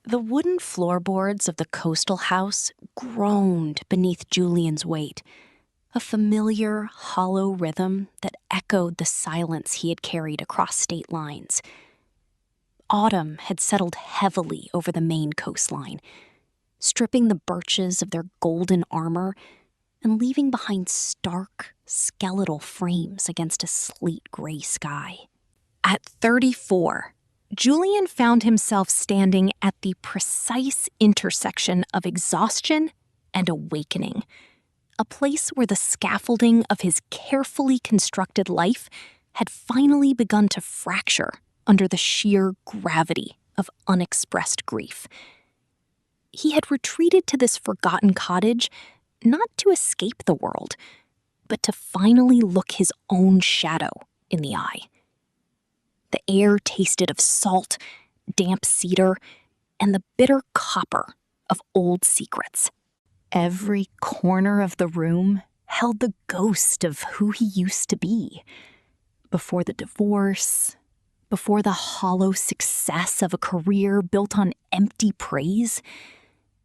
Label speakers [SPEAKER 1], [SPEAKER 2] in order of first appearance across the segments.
[SPEAKER 1] The wooden floorboards of the coastal house groaned beneath Julian's weight, a familiar, hollow rhythm that echoed the silence he had carried across state lines. Autumn had settled heavily over the Maine coastline, stripping the birches of their golden armor and leaving behind stark, skeletal frames against a slate-gray sky. At 34, Julian found himself standing at the precise intersection of exhaustion and awakening, a place where the scaffolding of his carefully constructed life had finally begun to fracture under the sheer gravity of unexpressed grief. He had retreated to this forgotten cottage not to escape the world, but to finally look his own shadow in the eye. The air tasted of salt, damp cedar, and the bitter copper of old secrets. Every corner of the room held the ghost of who he used to be. Before the divorce, before the hollow success of a career built on empty praise,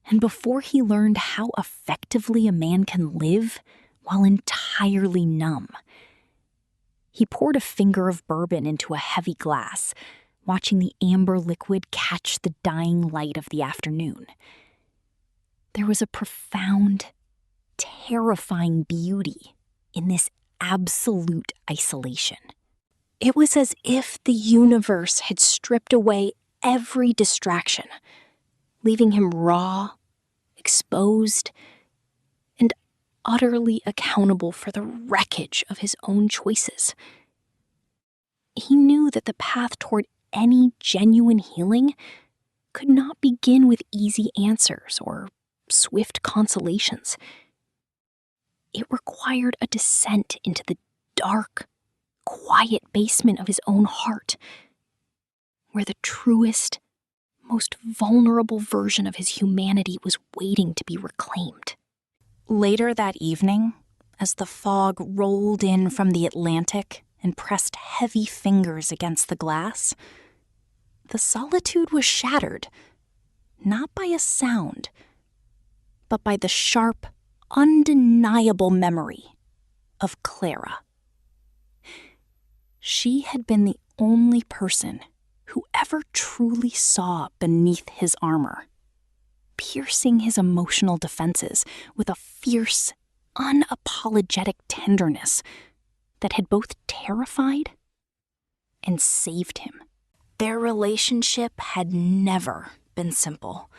[SPEAKER 1] and before he learned how effectively a man can live while entirely numb. He poured a finger of bourbon into a heavy glass, watching the amber liquid catch the dying light of the afternoon. There was a profound, terrifying beauty in this absolute isolation. It was as if the universe had stripped away every distraction, leaving him raw, exposed, and utterly accountable for the wreckage of his own choices. He knew that the path toward any genuine healing could not begin with easy answers or swift consolations. It required a descent into the dark, quiet basement of his own heart, where the truest, most vulnerable version of his humanity was waiting to be reclaimed. Later that evening, as the fog rolled in from the Atlantic and pressed heavy fingers against the glass, the solitude was shattered, not by a sound, but by the sharp, undeniable memory of Clara. She had been the only person who ever truly saw beneath his armor, piercing his emotional defenses with a fierce, unapologetic tenderness that had both terrified and saved him. Their relationship had never been simple.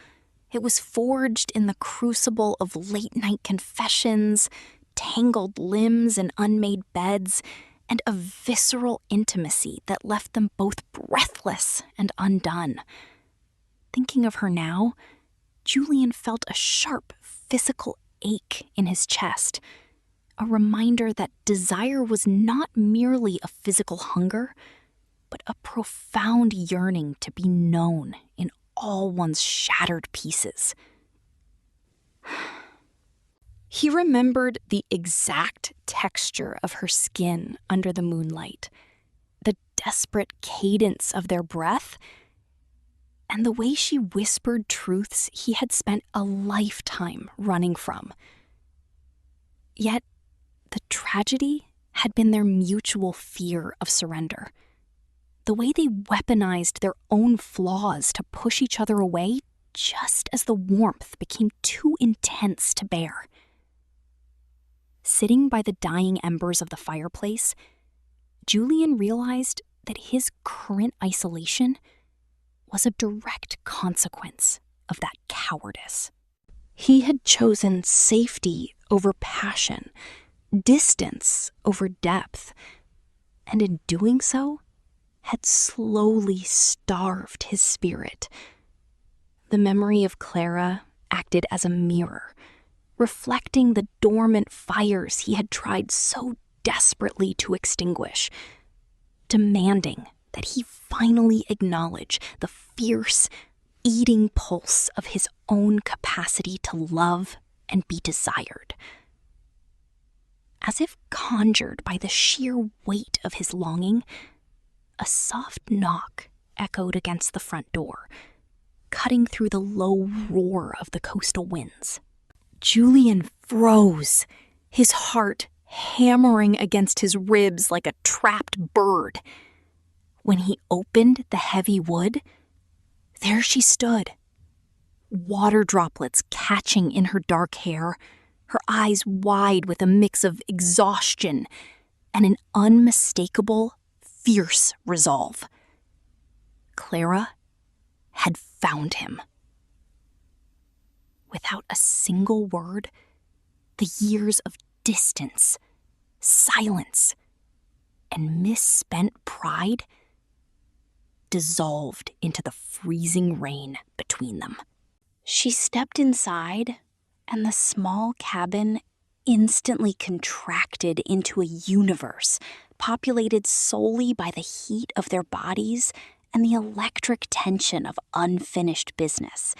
[SPEAKER 1] It was forged in the crucible of late-night confessions, tangled limbs and unmade beds, and a visceral intimacy that left them both breathless and undone. Thinking of her now, Julian felt a sharp physical ache in his chest, a reminder that desire was not merely a physical hunger, but a profound yearning to be known in all one's shattered pieces. He remembered the exact texture of her skin under the moonlight, the desperate cadence of their breath, and the way she whispered truths he had spent a lifetime running from. Yet, the tragedy had been their mutual fear of surrender. The way they weaponized their own flaws to push each other away just as the warmth became too intense to bear. Sitting by the dying embers of the fireplace, Julian realized that his current isolation was a direct consequence of that cowardice. He had chosen safety over passion, distance over depth, and in doing so, had slowly starved his spirit. The memory of Clara acted as a mirror, reflecting the dormant fires he had tried so desperately to extinguish, demanding that he finally acknowledge the fierce, eating pulse of his own capacity to love and be desired. As if conjured by the sheer weight of his longing, a soft knock echoed against the front door, cutting through the low roar of the coastal winds. Julian froze, his heart hammering against his ribs like a trapped bird. When he opened the heavy wood, there she stood, water droplets catching in her dark hair, her eyes wide with a mix of exhaustion and an unmistakable, fierce resolve. Clara had found him. Without a single word, the years of distance, silence, and misspent pride dissolved into the freezing rain between them. She stepped inside, and the small cabin instantly contracted into a universe populated solely by the heat of their bodies and the electric tension of unfinished business.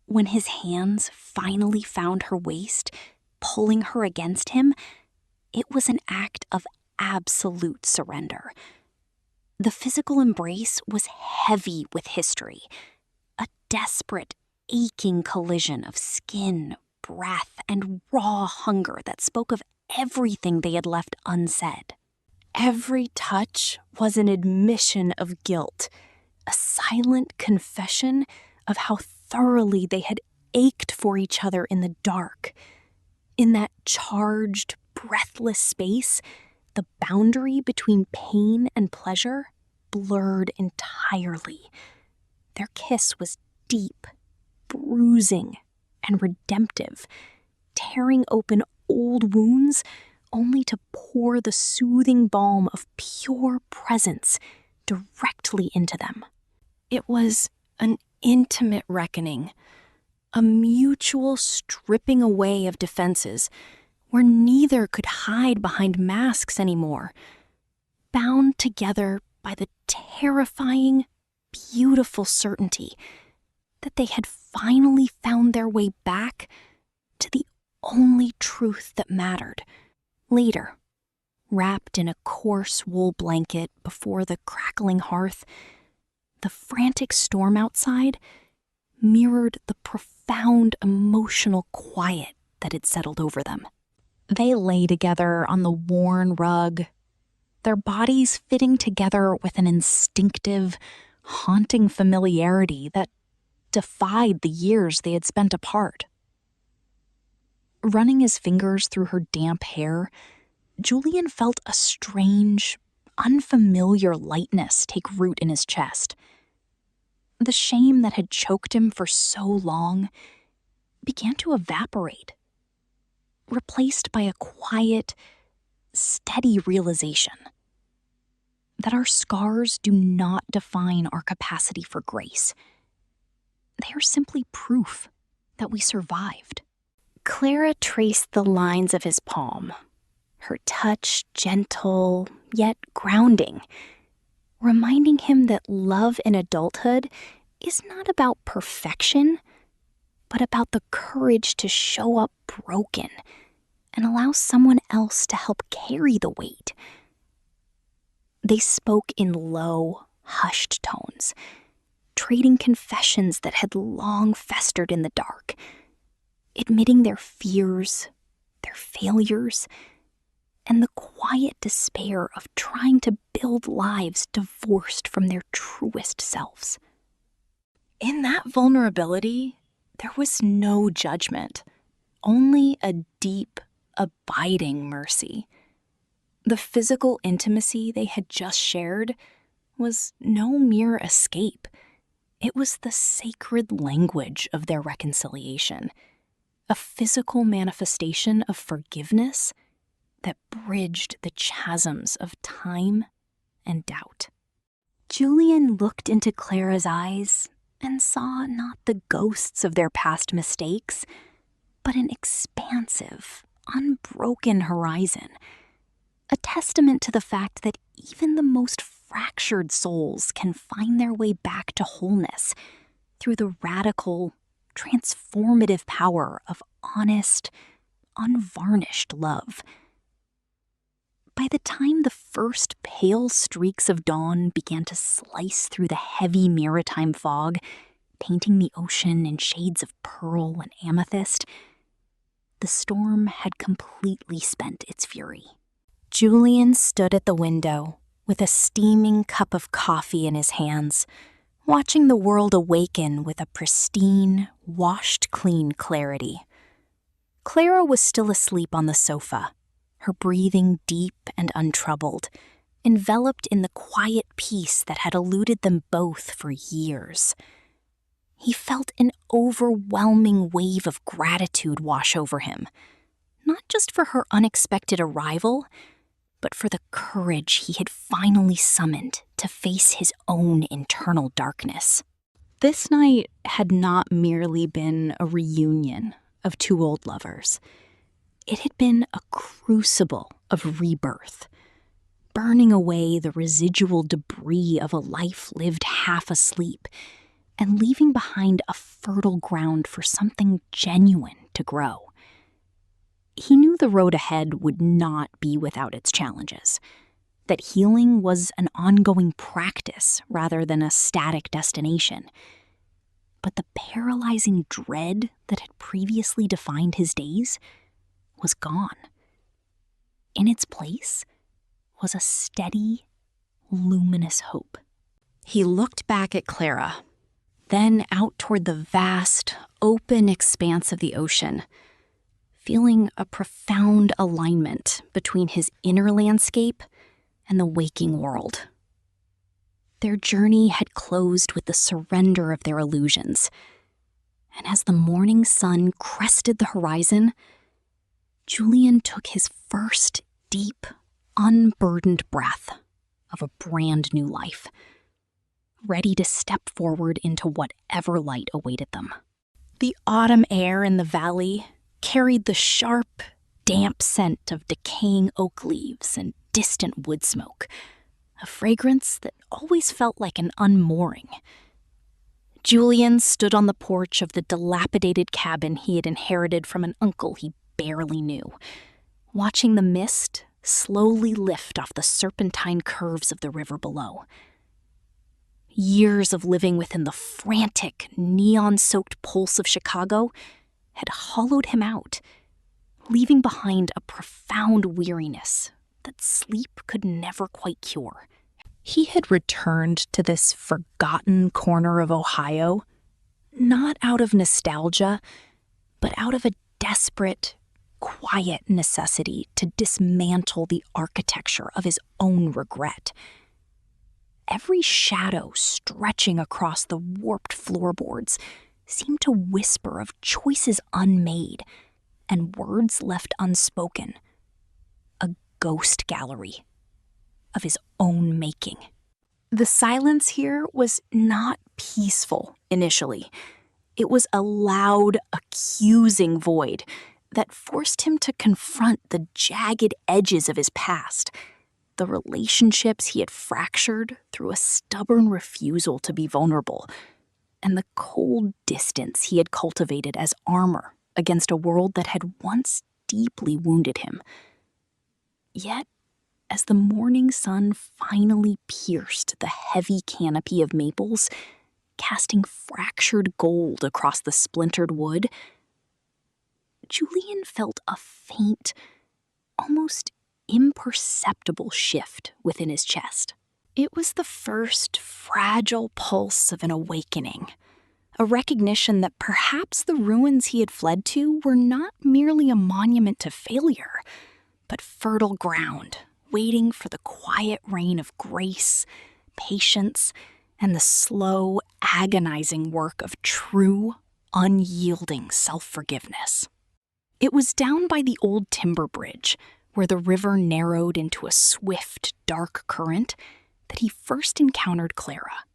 [SPEAKER 1] When his hands finally found her waist, pulling her against him, it was an act of absolute surrender. The physical embrace was heavy with history, a desperate, aching collision of skin, breath, and raw hunger that spoke of everything they had left unsaid. Every touch was an admission of guilt, a silent confession of how thoroughly they had ached for each other in the dark. In that charged, breathless space, the boundary between pain and pleasure blurred entirely. Their kiss was deep, bruising, and redemptive, tearing open old wounds only to pour the soothing balm of pure presence directly into them. It was an intimate reckoning, a mutual stripping away of defenses where neither could hide behind masks anymore, bound together by the terrifying, beautiful certainty that they had finally found their way back to the only truth that mattered. Later, wrapped in a coarse wool blanket before the crackling hearth, the frantic storm outside mirrored the profound emotional quiet that had settled over them. They lay together on the worn rug, their bodies fitting together with an instinctive, haunting familiarity that defied the years they had spent apart. Running his fingers through her damp hair, Julian felt a strange, unfamiliar lightness take root in his chest. The shame that had choked him for so long began to evaporate, replaced by a quiet, steady realization that our scars do not define our capacity for grace. They are simply proof that we survived. Clara traced the lines of his palm, her touch gentle yet grounding, reminding him that love in adulthood is not about perfection, but about the courage to show up broken and allow someone else to help carry the weight. They spoke in low, hushed tones, trading confessions that had long festered in the dark, admitting their fears, their failures, and the quiet despair of trying to build lives divorced from their truest selves. In that vulnerability, there was no judgment, only a deep, abiding mercy. The physical intimacy they had just shared was no mere escape. It was the sacred language of their reconciliation, a physical manifestation of forgiveness that bridged the chasms of time and doubt. Julian looked into Clara's eyes and saw not the ghosts of their past mistakes, but an expansive, unbroken horizon, a testament to the fact that even the most fractured souls can find their way back to wholeness through the radical, transformative power of honest, unvarnished love. By the time the first pale streaks of dawn began to slice through the heavy maritime fog, painting the ocean in shades of pearl and amethyst. The storm had completely spent its fury. Julian stood at the window with a steaming cup of coffee in his hands, watching the world awaken with a pristine, washed-clean clarity. Clara was still asleep on the sofa, her breathing deep and untroubled, enveloped in the quiet peace that had eluded them both for years. He felt an overwhelming wave of gratitude wash over him, not just for her unexpected arrival, but for the courage he had finally summoned to face his own internal darkness. This night had not merely been a reunion of two old lovers. It had been a crucible of rebirth, burning away the residual debris of a life lived half asleep and leaving behind a fertile ground for something genuine to grow. He knew the road ahead would not be without its challenges, that healing was an ongoing practice rather than a static destination. But the paralyzing dread that had previously defined his days was gone. In its place was a steady, luminous hope. He looked back at Clara, then out toward the vast, open expanse of the ocean, feeling a profound alignment between his inner landscape and the waking world. Their journey had closed with the surrender of their illusions, and as the morning sun crested the horizon, Julian took his first deep, unburdened breath of a brand new life, ready to step forward into whatever light awaited them. The autumn air in the valley carried the sharp, damp scent of decaying oak leaves and distant wood smoke, a fragrance that always felt like an unmooring. Julian stood on the porch of the dilapidated cabin he had inherited from an uncle he barely knew, watching the mist slowly lift off the serpentine curves of the river below. Years of living within the frantic, neon-soaked pulse of Chicago had hollowed him out, leaving behind a profound weariness that sleep could never quite cure. He had returned to this forgotten corner of Ohio, not out of nostalgia, but out of a desperate, quiet necessity to dismantle the architecture of his own regret. Every shadow stretching across the warped floorboards seemed to whisper of choices unmade and words left unspoken. A ghost gallery of his own making. The silence here was not peaceful initially. It was a loud, accusing void that forced him to confront the jagged edges of his past, the relationships he had fractured through a stubborn refusal to be vulnerable, and the cold distance he had cultivated as armor against a world that had once deeply wounded him. Yet, as the morning sun finally pierced the heavy canopy of maples, casting fractured gold across the splintered wood, Julian felt a faint, almost imperceptible shift within his chest. It was the first fragile pulse of an awakening, a recognition that perhaps the ruins he had fled to were not merely a monument to failure, but fertile ground waiting for the quiet rain of grace, patience, and the slow, agonizing work of true, unyielding self-forgiveness. It was down by the old timber bridge, where the river narrowed into a swift, dark current, that he first encountered Clara.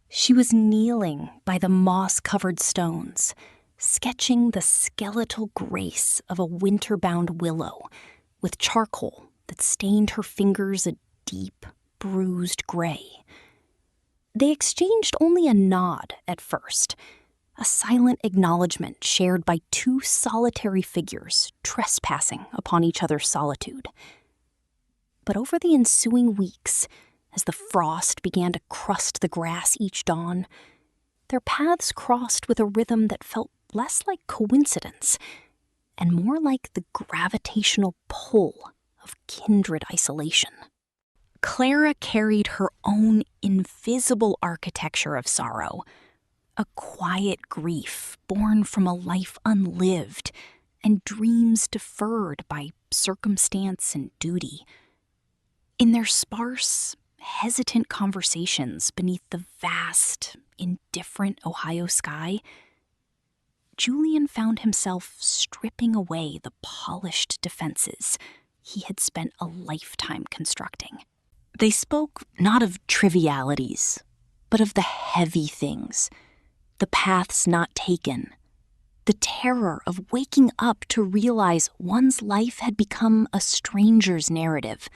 [SPEAKER 1] She was kneeling by the moss-covered stones, sketching the skeletal grace of a winter-bound willow, with charcoal that stained her fingers a deep, bruised gray. They exchanged only a nod at first, a silent acknowledgement shared by two solitary figures trespassing upon each other's solitude. But over the ensuing weeks, as the frost began to crust the grass each dawn, their paths crossed with a rhythm that felt less like coincidence and more like the gravitational pull of kindred isolation. Clara carried her own invisible architecture of sorrow, a quiet grief born from a life unlived and dreams deferred by circumstance and duty. In their sparse, hesitant conversations beneath the vast, indifferent Ohio sky, Julian found himself stripping away the polished defenses he had spent a lifetime constructing. They spoke not of trivialities, but of the heavy things, the paths not taken, the terror of waking up to realize one's life had become a stranger's narrative,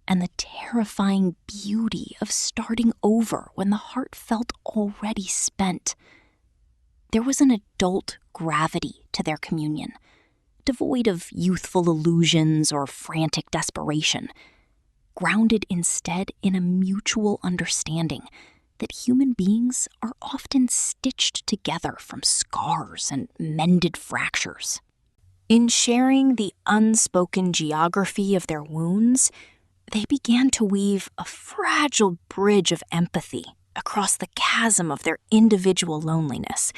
[SPEAKER 1] and the terrifying beauty of starting over when the heart felt already spent. There was an adult gravity to their communion, devoid of youthful illusions or frantic desperation, grounded instead in a mutual understanding that human beings are often stitched together from scars and mended fractures. In sharing the unspoken geography of their wounds, they began to weave a fragile bridge of empathy across the chasm of their individual loneliness,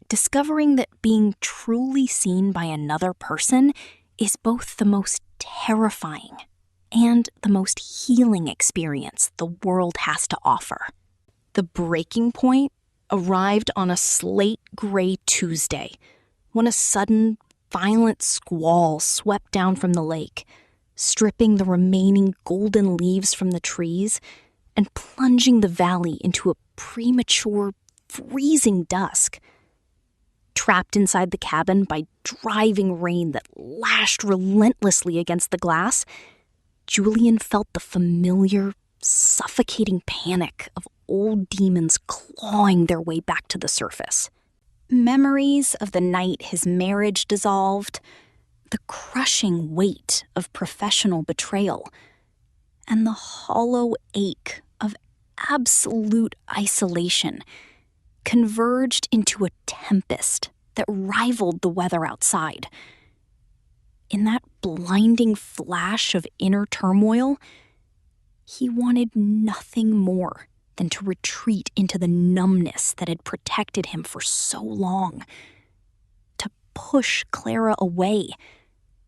[SPEAKER 1] discovering that being truly seen by another person is both the most terrifying and the most healing experience the world has to offer. The breaking point arrived on a slate-gray Tuesday, when a sudden, violent squall swept down from the lake, stripping the remaining golden leaves from the trees and plunging the valley into a premature, freezing dusk. Trapped inside the cabin by driving rain that lashed relentlessly against the glass, Julian felt the familiar, suffocating panic of old demons clawing their way back to the surface. Memories of the night his marriage dissolved, the crushing weight of professional betrayal, and the hollow ache of absolute isolation converged into a tempest that rivaled the weather outside. In that blinding flash of inner turmoil, he wanted nothing more than to retreat into the numbness that had protected him for so long, to push Clara away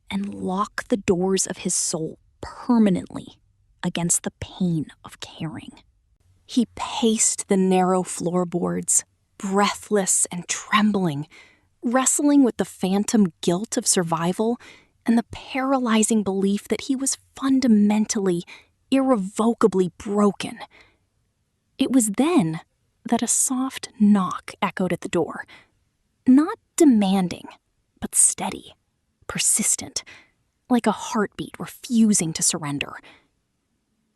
[SPEAKER 1] and lock the doors of his soul permanently against the pain of caring. He paced the narrow floorboards, breathless and trembling, wrestling with the phantom guilt of survival and the paralyzing belief that he was fundamentally, irrevocably broken. It was then that a soft knock echoed at the door, not demanding, but steady, persistent, like a heartbeat refusing to surrender.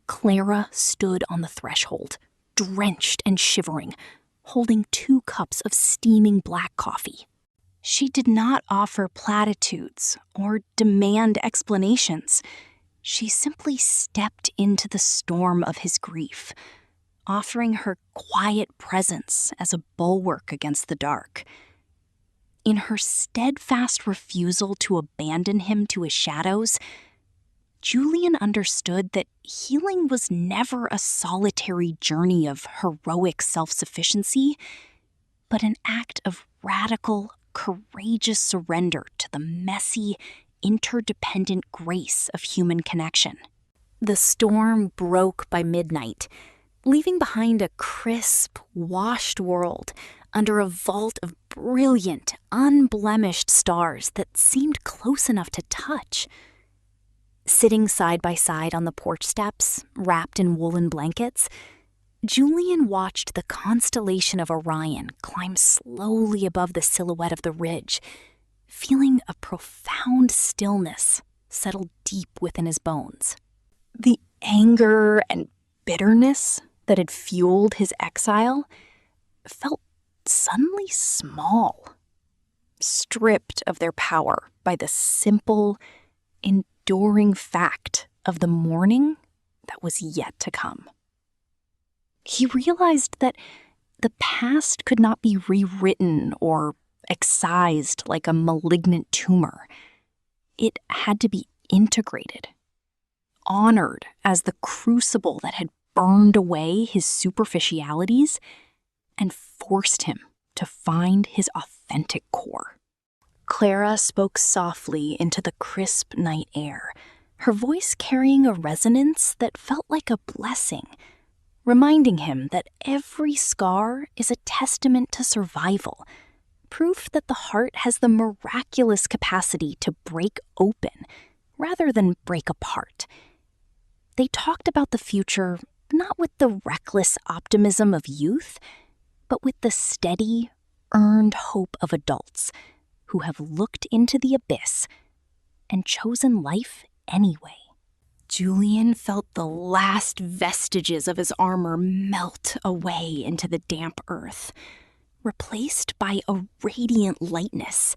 [SPEAKER 1] Clara stood on the threshold, drenched and shivering, holding 2 cups of steaming black coffee. She did not offer platitudes or demand explanations. She simply stepped into the storm of his grief, offering her quiet presence as a bulwark against the dark. In her steadfast refusal to abandon him to his shadows, Julian understood that healing was never a solitary journey of heroic self-sufficiency, but an act of radical, courageous surrender to the messy, interdependent grace of human connection. The storm broke by midnight, leaving behind a crisp, washed world under a vault of brilliant, unblemished stars that seemed close enough to touch. Sitting side by side on the porch steps, wrapped in woolen blankets, Julian watched the constellation of Orion climb slowly above the silhouette of the ridge, feeling a profound stillness settle deep within his bones. The anger and bitterness that had fueled his exile felt suddenly small, stripped of their power by the simple, enduring fact of the morning that was yet to come. He realized that the past could not be rewritten or excised like a malignant tumor. It had to be integrated, honored as the crucible that had burned away his superficialities and forced him to find his authentic core. Clara spoke softly into the crisp night air, her voice carrying a resonance that felt like a blessing, reminding him that every scar is a testament to survival, proof that the heart has the miraculous capacity to break open rather than break apart. They talked about the future not with the reckless optimism of youth, but with the steady, earned hope of adults who have looked into the abyss and chosen life anyway. Julian felt the last vestiges of his armor melt away into the damp earth, replaced by a radiant lightness,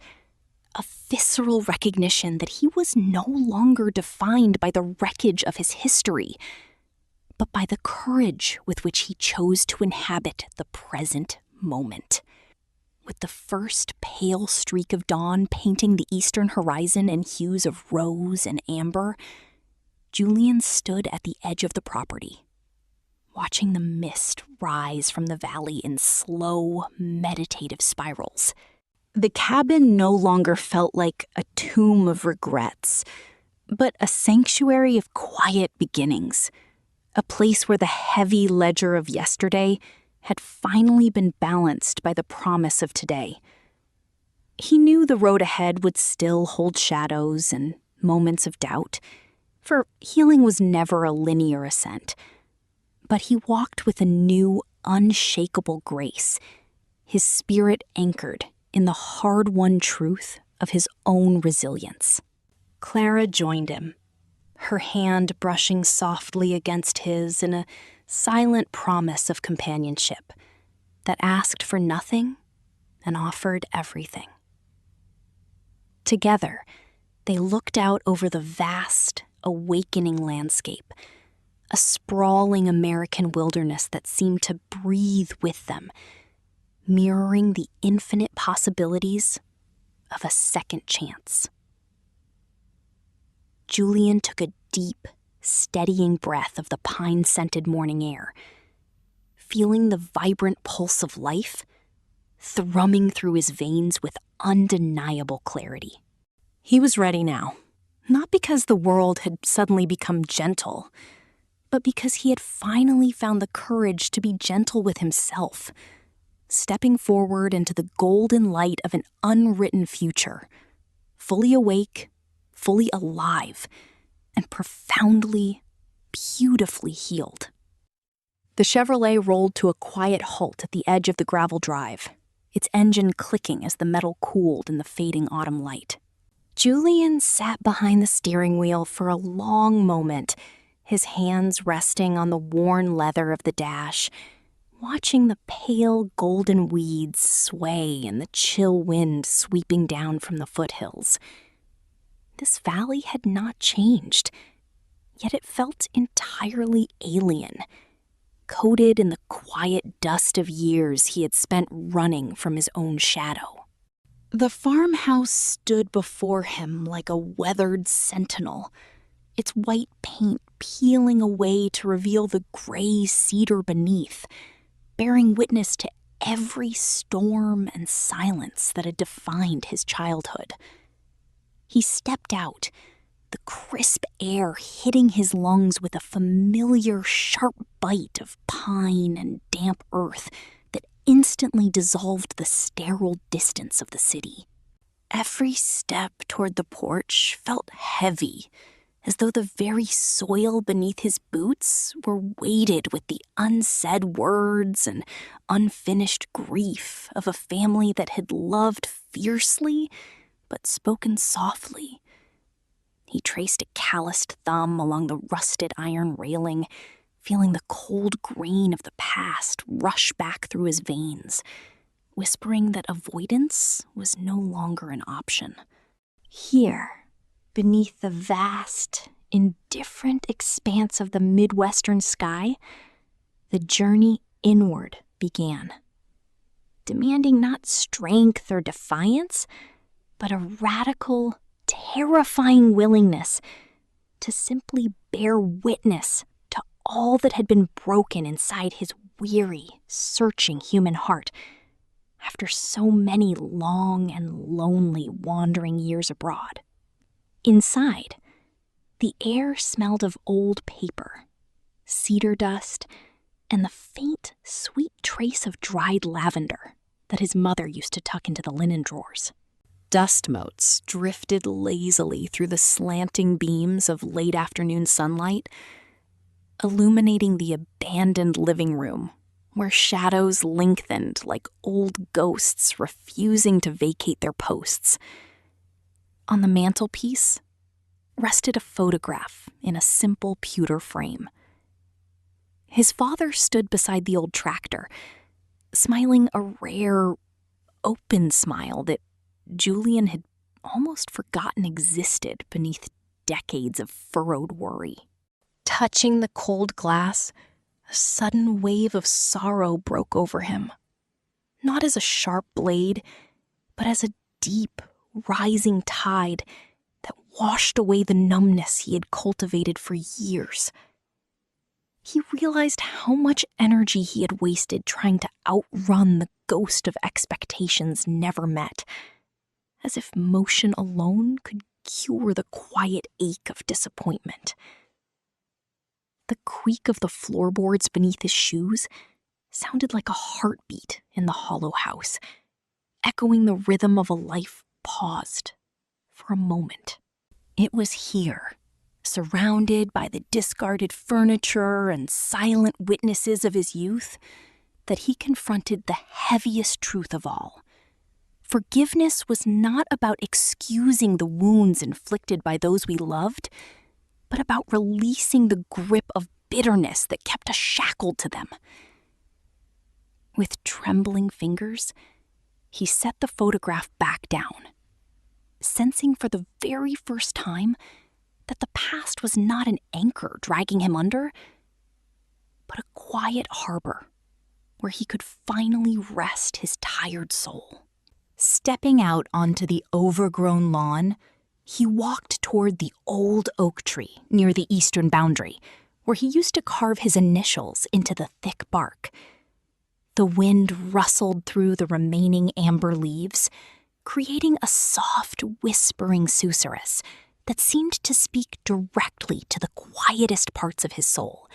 [SPEAKER 1] a visceral recognition that he was no longer defined by the wreckage of his history, but by the courage with which he chose to inhabit the present moment. With the first pale streak of dawn painting the eastern horizon in hues of rose and amber, Julian stood at the edge of the property, watching the mist rise from the valley in slow, meditative spirals. The cabin no longer felt like a tomb of regrets, but a sanctuary of quiet beginnings, a place where the heavy ledger of yesterday had finally been balanced by the promise of today. He knew the road ahead would still hold shadows and moments of doubt, for healing was never a linear ascent. But he walked with a new, unshakable grace, his spirit anchored in the hard-won truth of his own resilience. Clara joined him, her hand brushing softly against his in a silent promise of companionship that asked for nothing and offered everything. Together, they looked out over the vast, awakening landscape, a sprawling American wilderness that seemed to breathe with them, mirroring the infinite possibilities of a second chance. Julian took a deep, steadying breath of the pine-scented morning air, feeling the vibrant pulse of life thrumming through his veins with undeniable clarity. He was ready now, not because the world had suddenly become gentle, but because he had finally found the courage to be gentle with himself, stepping forward into the golden light of an unwritten future, fully awake, fully alive, and profoundly, beautifully healed. The Chevrolet rolled to a quiet halt at the edge of the gravel drive, its engine clicking as the metal cooled in the fading autumn light. Julian sat behind the steering wheel for a long moment, his hands resting on the worn leather of the dash, watching the pale golden weeds sway in the chill wind sweeping down from the foothills. This valley had not changed, yet it felt entirely alien, coated in the quiet dust of years he had spent running from his own shadow. The farmhouse stood before him like a weathered sentinel, its white paint peeling away to reveal the gray cedar beneath, bearing witness to every storm and silence that had defined his childhood. He stepped out, the crisp air hitting his lungs with a familiar sharp bite of pine and damp earth that instantly dissolved the sterile distance of the city. Every step toward the porch felt heavy, as though the very soil beneath his boots were weighted with the unsaid words and unfinished grief of a family that had loved fiercely but spoken softly. He traced a calloused thumb along the rusted iron railing, feeling the cold grain of the past rush back through his veins, whispering that avoidance was no longer an option. Here, beneath the vast, indifferent expanse of the Midwestern sky, the journey inward began. demanding not strength or defiance, but a radical, terrifying willingness to simply bear witness to all that had been broken inside his weary, searching human heart after so many long and lonely wandering years abroad. Inside, the air smelled of old paper, cedar dust, and the faint, sweet trace of dried lavender that his mother used to tuck into the linen drawers. Dust motes drifted lazily through the slanting beams of late afternoon sunlight, illuminating the abandoned living room where shadows lengthened like old ghosts refusing to vacate their posts. On the mantelpiece rested a photograph in a simple pewter frame. His father stood beside the old tractor, smiling a rare, open smile that Julian had almost forgotten existed beneath decades of furrowed worry. Touching the cold glass, a sudden wave of sorrow broke over him, not as a sharp blade, but as a deep, rising tide that washed away the numbness he had cultivated for years. He realized how much energy he had wasted trying to outrun the ghost of expectations never met, as if motion alone could cure the quiet ache of disappointment. The creak of the floorboards beneath his shoes sounded like a heartbeat in the hollow house, echoing the rhythm of a life paused for a moment. It was here, surrounded by the discarded furniture and silent witnesses of his youth, that he confronted the heaviest truth of all. Forgiveness was not about excusing the wounds inflicted by those we loved, but about releasing the grip of bitterness that kept us shackled to them. With trembling fingers, he set the photograph back down, sensing for the very first time that the past was not an anchor dragging him under, but a quiet harbor where he could finally rest his tired soul. Stepping out onto the overgrown lawn, he walked toward the old oak tree near the eastern boundary, where he used to carve his initials into the thick bark. The wind rustled through the remaining amber leaves, creating a soft, whispering susurrus that seemed to speak directly to the quietest parts of his soul.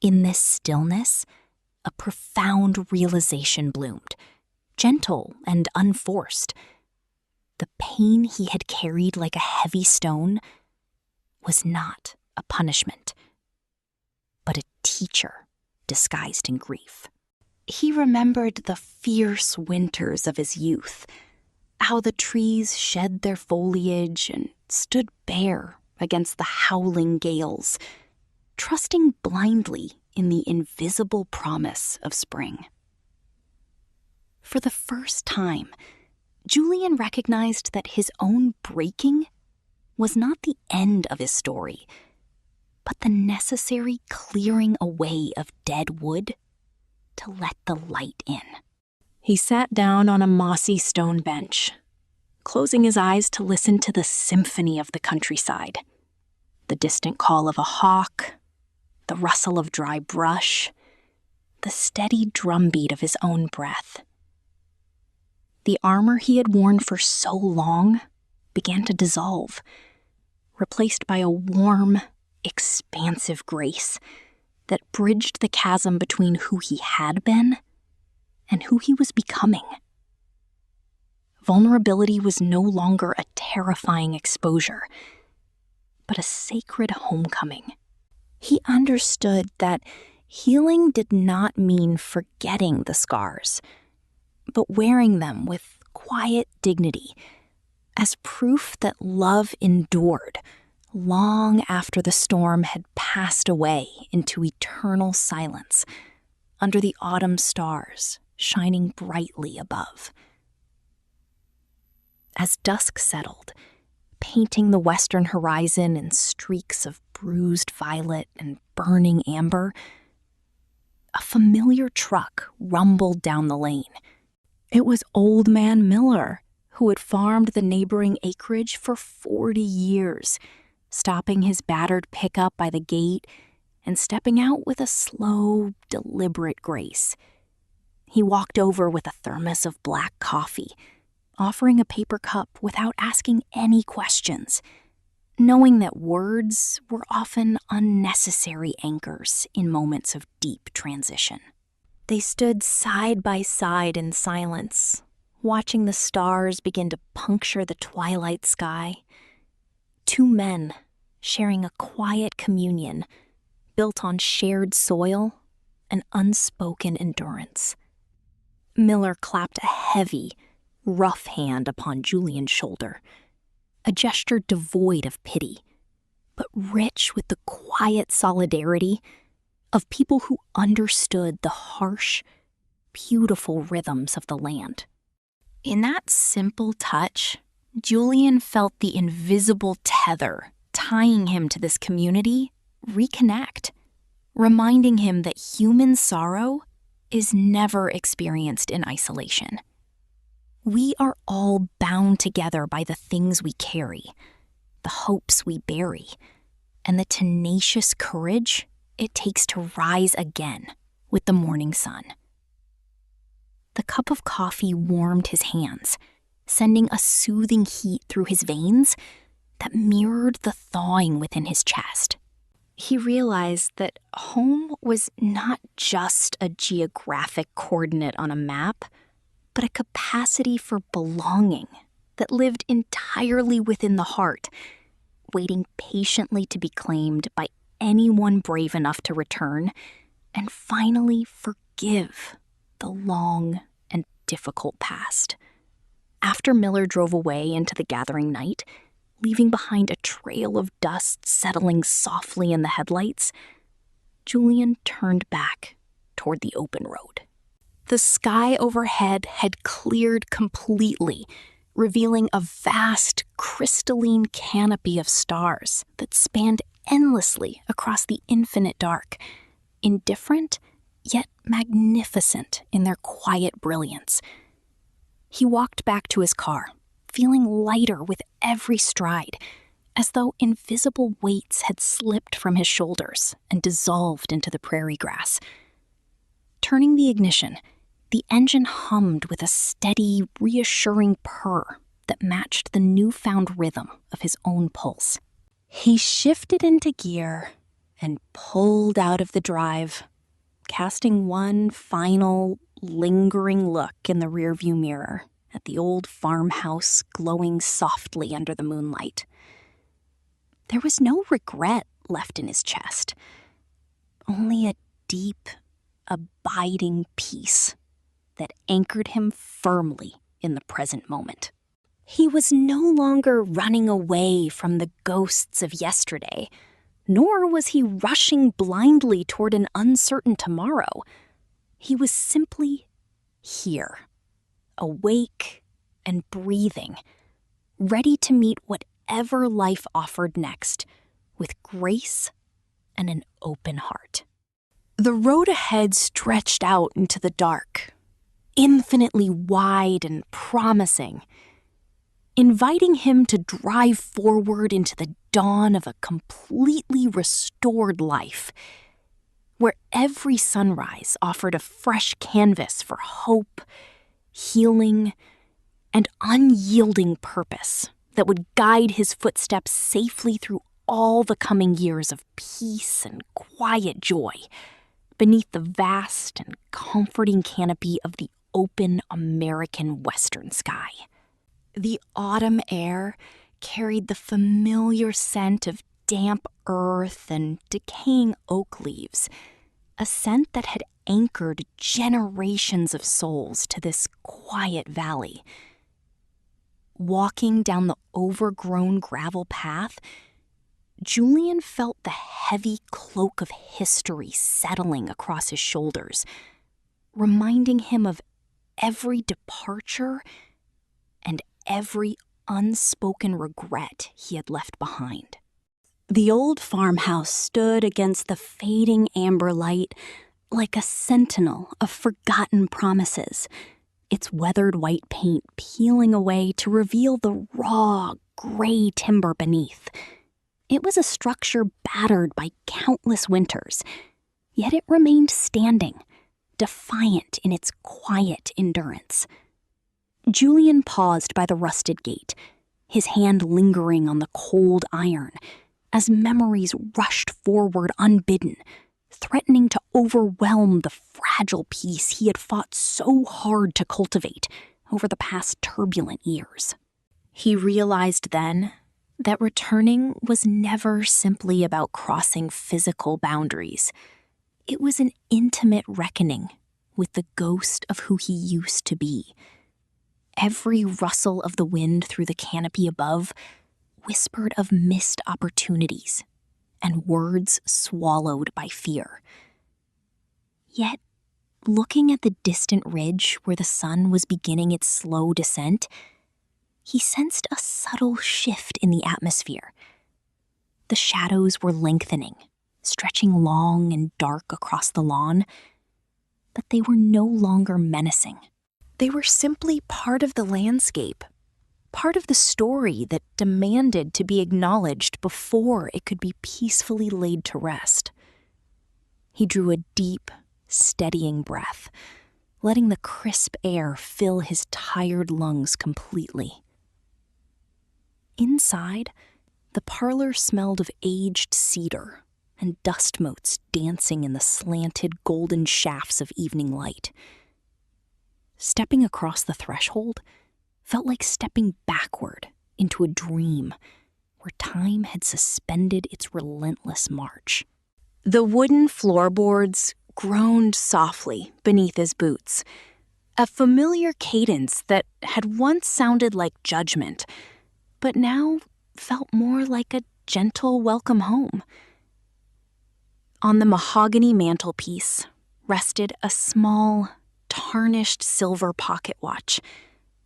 [SPEAKER 1] In this stillness, a profound realization bloomed, gentle and unforced. The pain he had carried like a heavy stone was not a punishment, but a teacher disguised in grief. He remembered the fierce winters of his youth, how the trees shed their foliage and stood bare against the howling gales, trusting blindly in the invisible promise of spring. For the first time, Julian recognized that his own breaking was not the end of his story, but the necessary clearing away of dead wood to let the light in. He sat down on a mossy stone bench, closing his eyes to listen to the symphony of the countryside, the distant call of a hawk, the rustle of dry brush, the steady drumbeat of his own breath. The armor he had worn for so long began to dissolve, replaced by a warm, expansive grace that bridged the chasm between who he had been and who he was becoming. Vulnerability was no longer a terrifying exposure, but a sacred homecoming. He understood that healing did not mean forgetting the scars, but wearing them with quiet dignity as proof that love endured long after the storm had passed away into eternal silence under the autumn stars shining brightly above. As dusk settled, painting the western horizon in streaks of bruised violet and burning amber, a familiar truck rumbled down the lane, It was Old Man Miller, who had farmed the neighboring acreage for 40 years, stopping his battered pickup by the gate and stepping out with a slow, deliberate grace. He walked over with a thermos of black coffee, offering a paper cup without asking any questions, knowing that words were often unnecessary anchors in moments of deep transition. They stood side by side in silence, watching the stars begin to puncture the twilight sky. Two men sharing a quiet communion built on shared soil and unspoken endurance. Miller clapped a heavy, rough hand upon Julian's shoulder, a gesture devoid of pity, but rich with the quiet solidarity of people who understood the harsh, beautiful rhythms of the land. In that simple touch, Julian felt the invisible tether tying him to this community reconnect, reminding him that human sorrow is never experienced in isolation. We are all bound together by the things we carry, the hopes we bury, and the tenacious courage it takes to rise again with the morning sun. The cup of coffee warmed his hands, sending a soothing heat through his veins that mirrored the thawing within his chest. He realized that home was not just a geographic coordinate on a map, but a capacity for belonging that lived entirely within the heart, waiting patiently to be claimed by anyone brave enough to return and finally forgive the long and difficult past. After Miller drove away into the gathering night, leaving behind a trail of dust settling softly in the headlights, Julian turned back toward the open road. The sky overhead had cleared completely, revealing a vast, crystalline canopy of stars that spanned endlessly across the infinite dark, indifferent yet magnificent in their quiet brilliance. He walked back to his car, feeling lighter with every stride, as though invisible weights had slipped from his shoulders and dissolved into the prairie grass. Turning the ignition, the engine hummed with a steady, reassuring purr that matched the newfound rhythm of his own pulse. He shifted into gear and pulled out of the drive, casting one final, lingering look in the rearview mirror at the old farmhouse glowing softly under the moonlight. There was no regret left in his chest, only a deep, abiding peace that anchored him firmly in the present moment. He was no longer running away from the ghosts of yesterday, nor was he rushing blindly toward an uncertain tomorrow. He was simply here, awake and breathing, ready to meet whatever life offered next with grace and an open heart. The road ahead stretched out into the dark, infinitely wide and promising, inviting him to drive forward into the dawn of a completely restored life, where every sunrise offered a fresh canvas for hope, healing, and unyielding purpose that would guide his footsteps safely through all the coming years of peace and quiet joy beneath the vast and comforting canopy of the open American western sky. The autumn air carried the familiar scent of damp earth and decaying oak leaves, a scent that had anchored generations of souls to this quiet valley. Walking down the overgrown gravel path, Julian felt the heavy cloak of history settling across his shoulders, reminding him of every departure and every unspoken regret he had left behind. The old farmhouse stood against the fading amber light like a sentinel of forgotten promises, its weathered white paint peeling away to reveal the raw, gray timber beneath. It was a structure battered by countless winters, yet it remained standing, defiant in its quiet endurance. Julian paused by the rusted gate, his hand lingering on the cold iron, as memories rushed forward unbidden, threatening to overwhelm the fragile peace he had fought so hard to cultivate over the past turbulent years. He realized then that returning was never simply about crossing physical boundaries. It was an intimate reckoning with the ghost of who he used to be. Every rustle of the wind through the canopy above whispered of missed opportunities and words swallowed by fear. Yet, looking at the distant ridge where the sun was beginning its slow descent, he sensed a subtle shift in the atmosphere. The shadows were lengthening, stretching long and dark across the lawn, but they were no longer menacing. They were simply part of the landscape, part of the story that demanded to be acknowledged before it could be peacefully laid to rest. He drew a deep, steadying breath, letting the crisp air fill his tired lungs completely. Inside, the parlor smelled of aged cedar and dust motes dancing in the slanted golden shafts of evening light. Stepping across the threshold felt like stepping backward into a dream where time had suspended its relentless march. The wooden floorboards groaned softly beneath his boots, a familiar cadence that had once sounded like judgment, but now felt more like a gentle welcome home. On the mahogany mantelpiece rested a small, tarnished silver pocket watch,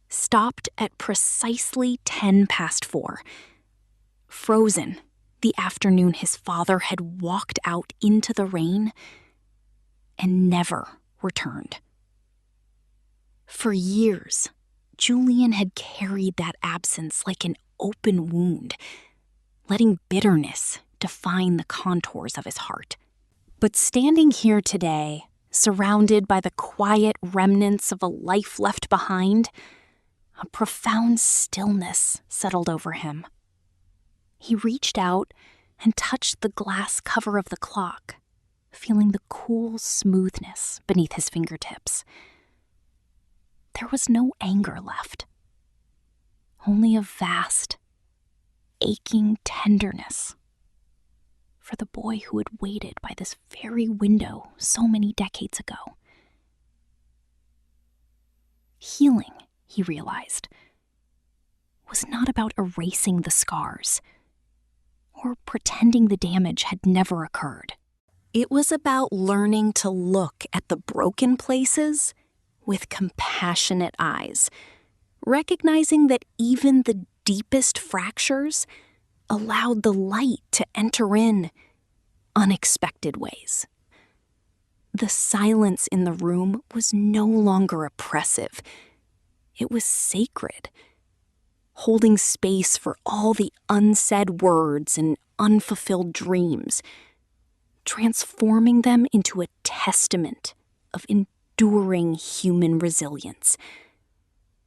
[SPEAKER 1] stopped at precisely 4:10. Frozen, the afternoon his father had walked out into the rain and never returned. For years, Julian had carried that absence like an open wound, letting bitterness define the contours of his heart. But standing here today, surrounded by the quiet remnants of a life left behind, a profound stillness settled over him. He reached out and touched the glass cover of the clock, feeling the cool smoothness beneath his fingertips. There was no anger left, only a vast, aching tenderness for the boy who had waited by this very window so many decades ago. Healing, he realized, was not about erasing the scars or pretending the damage had never occurred. It was about learning to look at the broken places with compassionate eyes, recognizing that even the deepest fractures allowed the light to enter in unexpected ways. The silence in the room was no longer oppressive. It was sacred, holding space for all the unsaid words and unfulfilled dreams, transforming them into a testament of enduring human resilience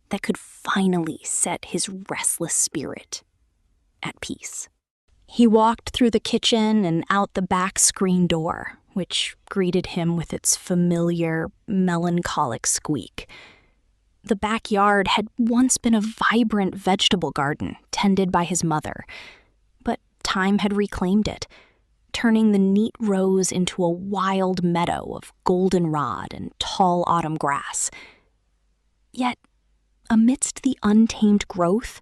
[SPEAKER 1] that could finally set his restless spirit at peace. He walked through the kitchen and out the back screen door, which greeted him with its familiar, melancholic squeak. The backyard had once been a vibrant vegetable garden tended by his mother, but time had reclaimed it, turning the neat rows into a wild meadow of goldenrod and tall autumn grass. Yet, amidst the untamed growth,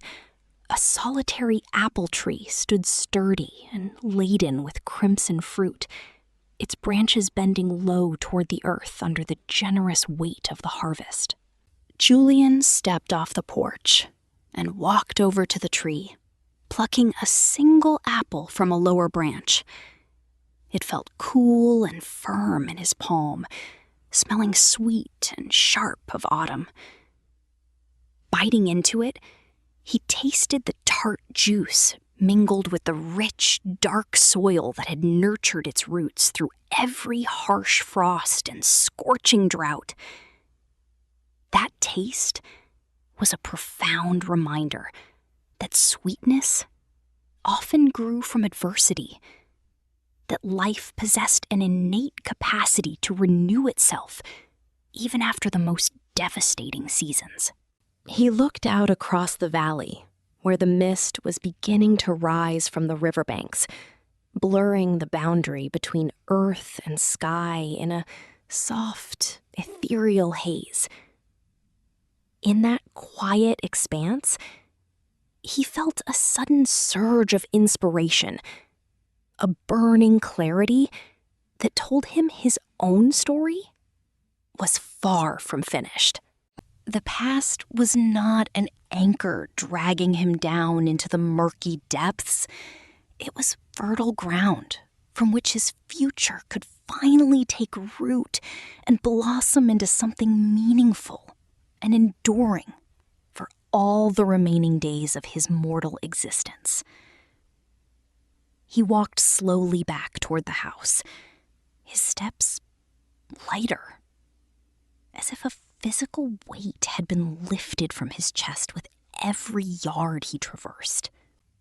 [SPEAKER 1] a solitary apple tree stood sturdy and laden with crimson fruit, its branches bending low toward the earth under the generous weight of the harvest. Julian stepped off the porch and walked over to the tree, plucking a single apple from a lower branch. It felt cool and firm in his palm, smelling sweet and sharp of autumn. Biting into it, he tasted the tart juice mingled with the rich, dark soil that had nurtured its roots through every harsh frost and scorching drought. That taste was a profound reminder that sweetness often grew from adversity, that life possessed an innate capacity to renew itself even after the most devastating seasons. He looked out across the valley, where the mist was beginning to rise from the riverbanks, blurring the boundary between earth and sky in a soft, ethereal haze. In that quiet expanse, he felt a sudden surge of inspiration, a burning clarity that told him his own story was far from finished. The past was not an anchor dragging him down into the murky depths. It was fertile ground from which his future could finally take root and blossom into something meaningful and enduring for all the remaining days of his mortal existence. He walked slowly back toward the house, his steps lighter, as if a physical weight had been lifted from his chest with every yard he traversed.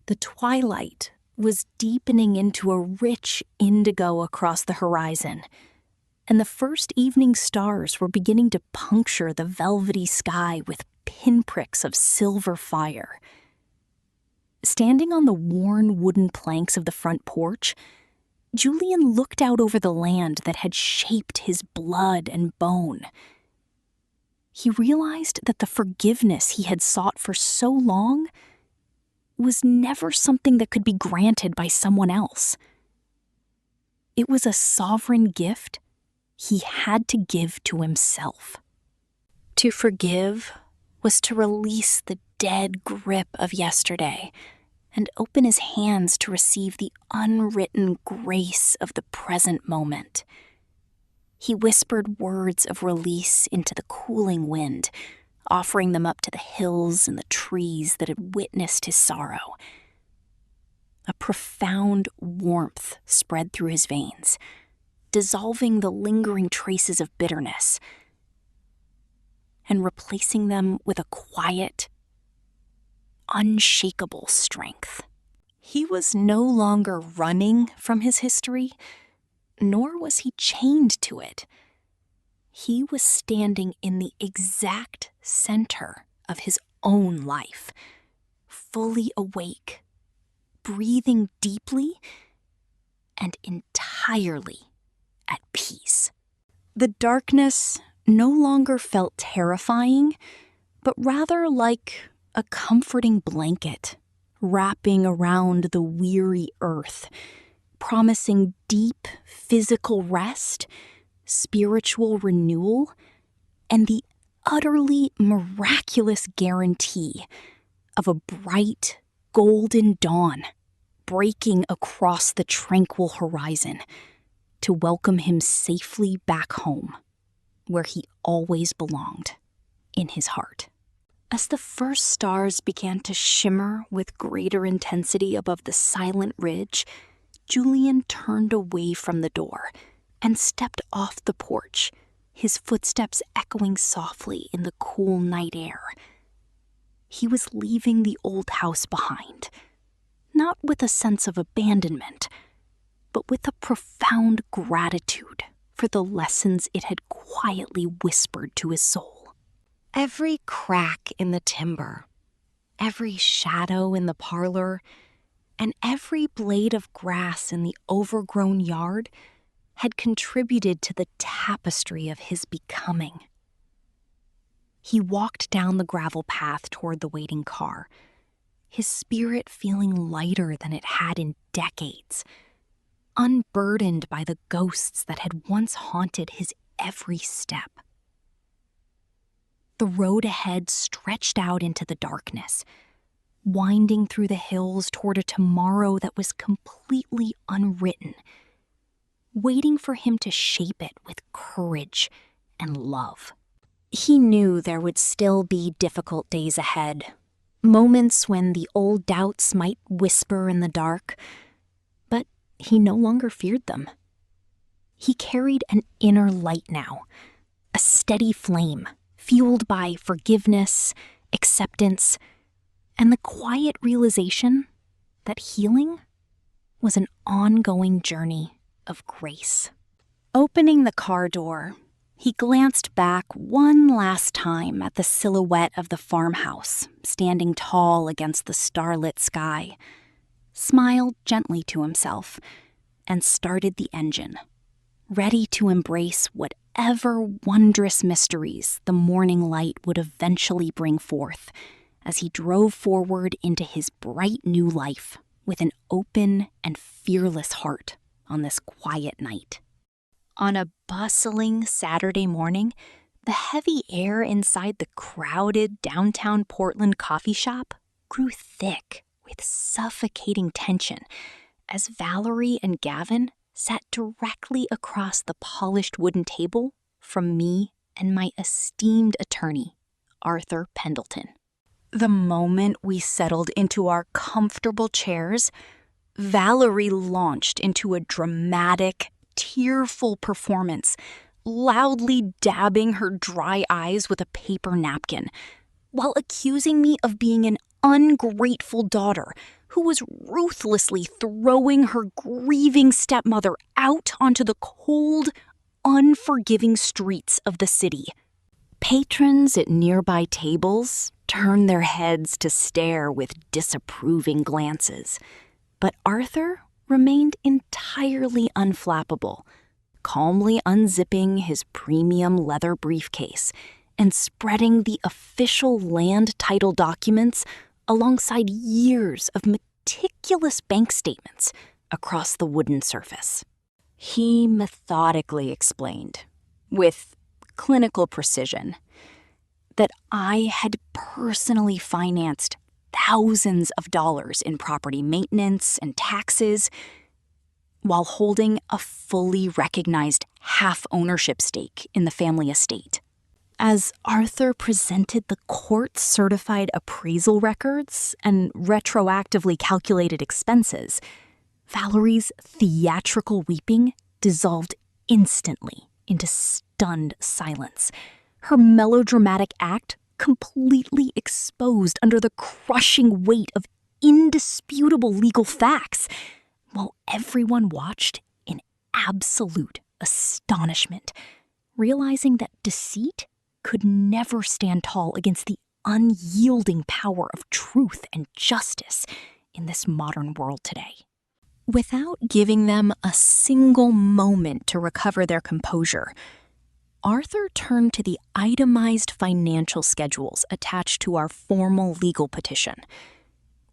[SPEAKER 1] The twilight was deepening into a rich indigo across the horizon, and the first evening stars were beginning to puncture the velvety sky with pinpricks of silver fire. Standing on the worn wooden planks of the front porch, Julian looked out over the land that had shaped his blood and bone. He realized that the forgiveness he had sought for so long was never something that could be granted by someone else. It was a sovereign gift he had to give to himself. To forgive was to release the dead grip of yesterday and open his hands to receive the unwritten grace of the present moment. He whispered words of release into the cooling wind, offering them up to the hills and the trees that had witnessed his sorrow. A profound warmth spread through his veins, dissolving the lingering traces of bitterness and replacing them with a quiet, unshakable strength. He was no longer running from his history, nor was he chained to it. He was standing in the exact center of his own life, fully awake, breathing deeply, and entirely at peace. The darkness no longer felt terrifying, but rather like a comforting blanket wrapping around the weary earth, promising deep physical rest, spiritual renewal, and the utterly miraculous guarantee of a bright, golden dawn breaking across the tranquil horizon to welcome him safely back home, where he always belonged, in his heart. As the first stars began to shimmer with greater intensity above the silent ridge, Julian turned away from the door and stepped off the porch, his footsteps echoing softly in the cool night air. He was leaving the old house behind, not with a sense of abandonment, but with a profound gratitude for the lessons it had quietly whispered to his soul. Every crack in the timber, every shadow in the parlor, and every blade of grass in the overgrown yard had contributed to the tapestry of his becoming. He walked down the gravel path toward the waiting car, his spirit feeling lighter than it had in decades, unburdened by the ghosts that had once haunted his every step. The road ahead stretched out into the darkness, winding through the hills toward a tomorrow that was completely unwritten, waiting for him to shape it with courage and love. He knew there would still be difficult days ahead, moments when the old doubts might whisper in the dark, but he no longer feared them. He carried an inner light now, a steady flame fueled by forgiveness, acceptance, and the quiet realization that healing was an ongoing journey of grace. Opening the car door, he glanced back one last time at the silhouette of the farmhouse standing tall against the starlit sky, smiled gently to himself, and started the engine, ready to embrace whatever wondrous mysteries the morning light would eventually bring forth as he drove forward into his bright new life with an open and fearless heart on this quiet night. On a bustling Saturday morning, the heavy air inside the crowded downtown Portland coffee shop grew thick with suffocating tension as Valerie and Gavin sat directly across the polished wooden table from me and my esteemed attorney, Arthur Pendleton. The moment we settled into our comfortable chairs, Valerie launched into a dramatic, tearful performance, loudly dabbing her dry eyes with a paper napkin, while accusing me of being an ungrateful daughter who was ruthlessly throwing her grieving stepmother out onto the cold, unforgiving streets of the city. Patrons at nearby tables turned their heads to stare with disapproving glances, but Arthur remained entirely unflappable, calmly unzipping his premium leather briefcase and spreading the official land title documents alongside years of meticulous bank statements across the wooden surface. He methodically explained, with clinical precision, that I had personally financed thousands of dollars in property maintenance and taxes while holding a fully recognized half-ownership stake in the family estate. As Arthur presented the court-certified appraisal records and retroactively calculated expenses, Valerie's theatrical weeping dissolved instantly into stunned silence, her melodramatic act completely exposed under the crushing weight of indisputable legal facts, while everyone watched in absolute astonishment, realizing that deceit could never stand tall against the unyielding power of truth and justice in this modern world today. Without giving them a single moment to recover their composure, Arthur turned to the itemized financial schedules attached to our formal legal petition.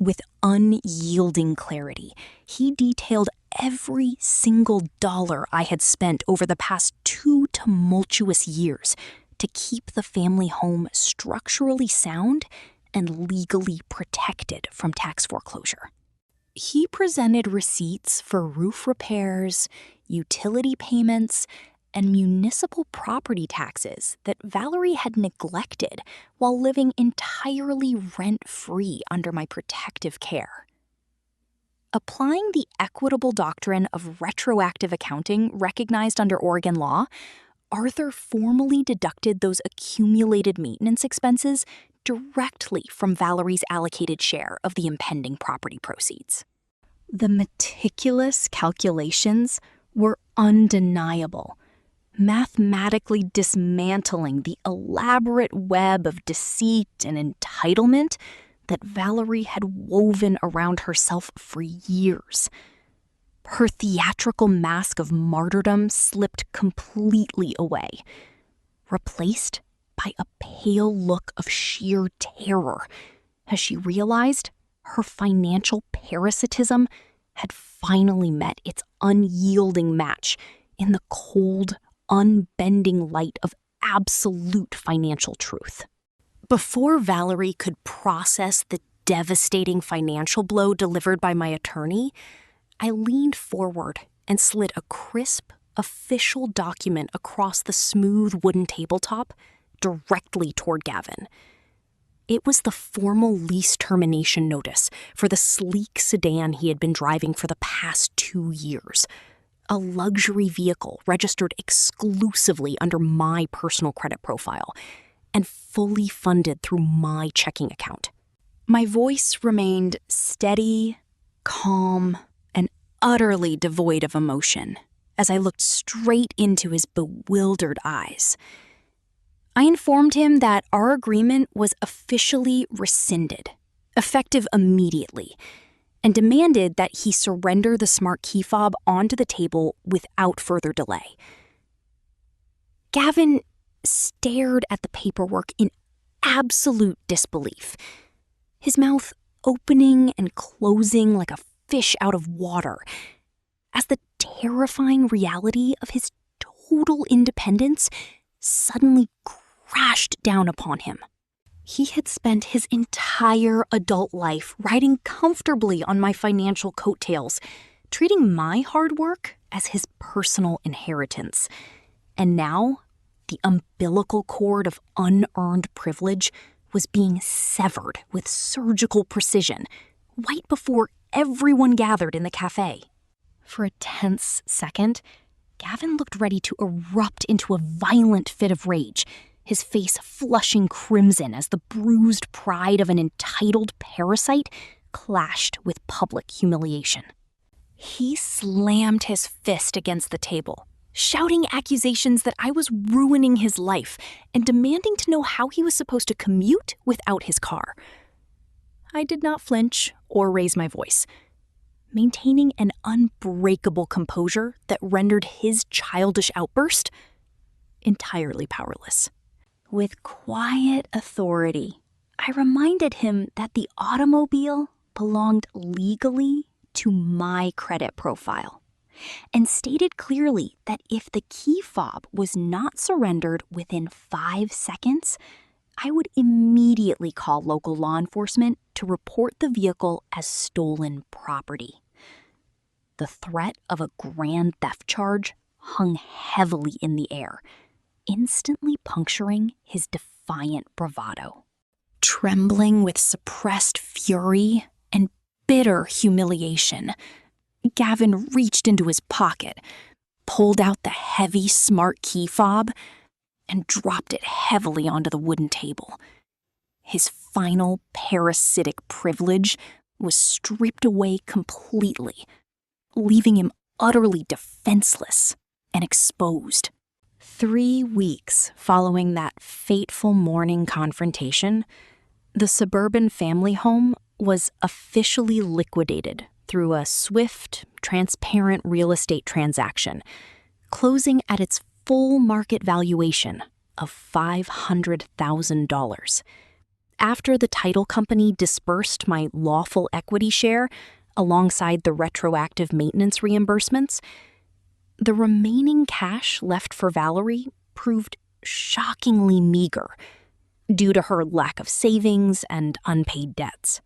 [SPEAKER 1] With unyielding clarity, he detailed every single dollar I had spent over the past 2 tumultuous years to keep the family home structurally sound and legally protected from tax foreclosure. He presented receipts for roof repairs, utility payments, and municipal property taxes that Valerie had neglected while living entirely rent-free under my protective care. Applying the equitable doctrine of retroactive accounting recognized under Oregon law, Arthur formally deducted those accumulated maintenance expenses directly from Valerie's allocated share of the impending property proceeds. The meticulous calculations were undeniable, mathematically dismantling the elaborate web of deceit and entitlement that Valerie had woven around herself for years. Her theatrical mask of martyrdom slipped completely away, replaced by a pale look of sheer terror as she realized her financial parasitism had finally met its unyielding match in the cold, unbending light of absolute financial truth. Before Valerie could process the devastating financial blow delivered by my attorney, I leaned forward and slid a crisp, official document across the smooth wooden tabletop directly toward Gavin. It was the formal lease termination notice for the sleek sedan he had been driving for the past 2 years. A luxury vehicle registered exclusively under my personal credit profile and fully funded through my checking account. My voice remained steady, calm, and utterly devoid of emotion as I looked straight into his bewildered eyes. I informed him that our agreement was officially rescinded, effective immediately, and demanded that he surrender the smart key fob onto the table without further delay. Gavin stared at the paperwork in absolute disbelief, his mouth opening and closing like a fish out of water, as the terrifying reality of his total independence suddenly crashed down upon him. He had spent his entire adult life riding comfortably on my financial coattails, treating my hard work as his personal inheritance. And now, the umbilical cord of unearned privilege was being severed with surgical precision, right before everyone gathered in the café. For a tense second, Gavin looked ready to erupt into a violent fit of rage, his face flushing crimson as the bruised pride of an entitled parasite clashed with public humiliation. He slammed his fist against the table, shouting accusations that I was ruining his life and demanding to know how he was supposed to commute without his car. I did not flinch or raise my voice, maintaining an unbreakable composure that rendered his childish outburst entirely powerless. With quiet authority, I reminded him that the automobile belonged legally to my credit profile, and stated clearly that if the key fob was not surrendered within 5 seconds, I would immediately call local law enforcement to report the vehicle as stolen property. The threat of a grand theft charge hung heavily in the air, instantly puncturing his defiant bravado. Trembling with suppressed fury and bitter humiliation, Gavin reached into his pocket, pulled out the heavy smart key fob, and dropped it heavily onto the wooden table. His final parasitic privilege was stripped away completely, leaving him utterly defenseless and exposed. 3 weeks following that fateful morning confrontation, the suburban family home was officially liquidated through a swift, transparent real estate transaction, closing at its full market valuation of $500,000. After the title company dispersed my lawful equity share alongside the retroactive maintenance reimbursements, the remaining cash left for Valerie proved shockingly meager due to her lack of savings and unpaid debts.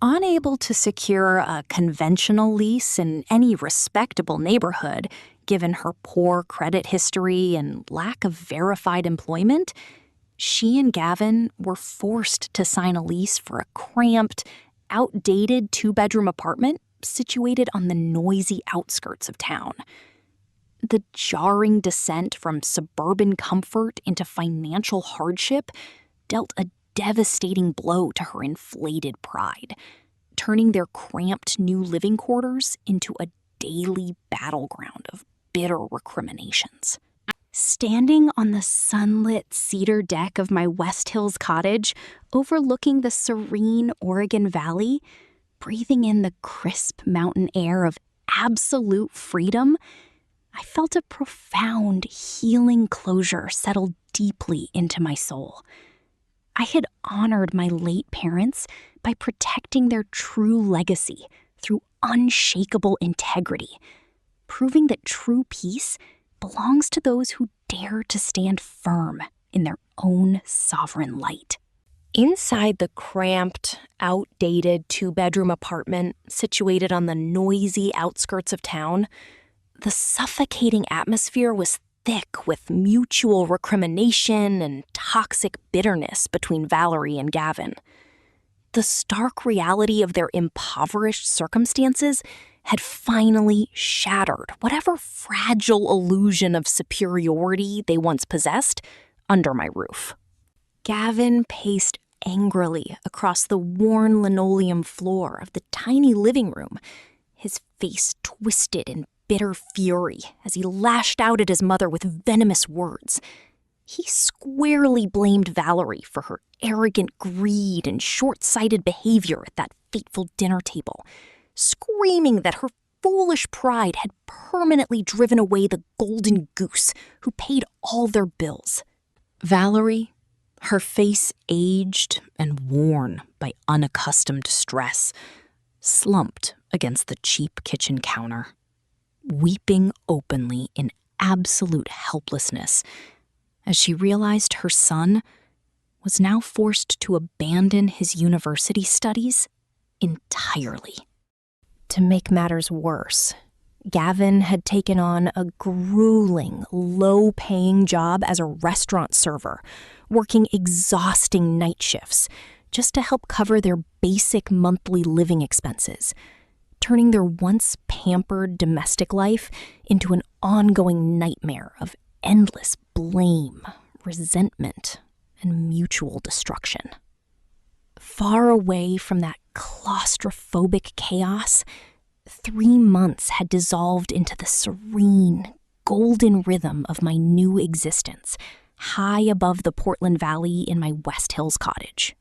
[SPEAKER 1] Unable to secure a conventional lease in any respectable neighborhood, given her poor credit history and lack of verified employment, she and Gavin were forced to sign a lease for a cramped, outdated 2-bedroom apartment situated on the noisy outskirts of town. The jarring descent from suburban comfort into financial hardship dealt a devastating blow to her inflated pride, turning their cramped new living quarters into a daily battleground of bitter recriminations. Standing on the sunlit cedar deck of my West Hills cottage, overlooking the serene Oregon Valley, breathing in the crisp mountain air of absolute freedom, I felt a profound, healing closure settle deeply into my soul. I had honored my late parents by protecting their true legacy through unshakable integrity, proving that true peace belongs to those who dare to stand firm in their own sovereign light. Inside the cramped, outdated 2-bedroom apartment situated on the noisy outskirts of town, the suffocating atmosphere was thick with mutual recrimination and toxic bitterness between Valerie and Gavin. The stark reality of their impoverished circumstances had finally shattered whatever fragile illusion of superiority they once possessed under my roof. Gavin paced angrily across the worn linoleum floor of the tiny living room, his face twisted in bitter fury as he lashed out at his mother with venomous words. He squarely blamed Valerie for her arrogant greed and short-sighted behavior at that fateful dinner table, screaming that her foolish pride had permanently driven away the golden goose who paid all their bills. Valerie, her face aged and worn by unaccustomed stress, slumped against the cheap kitchen counter, weeping openly in absolute helplessness as she realized her son was now forced to abandon his university studies entirely. To make matters worse, Gavin had taken on a grueling, low-paying job as a restaurant server, working exhausting night shifts just to help cover their basic monthly living expenses, turning their once pampered domestic life into an ongoing nightmare of endless blame, resentment, and mutual destruction. Far away from that claustrophobic chaos, 3 months had dissolved into the serene, golden rhythm of my new existence, high above the Portland Valley in my West Hills cottage.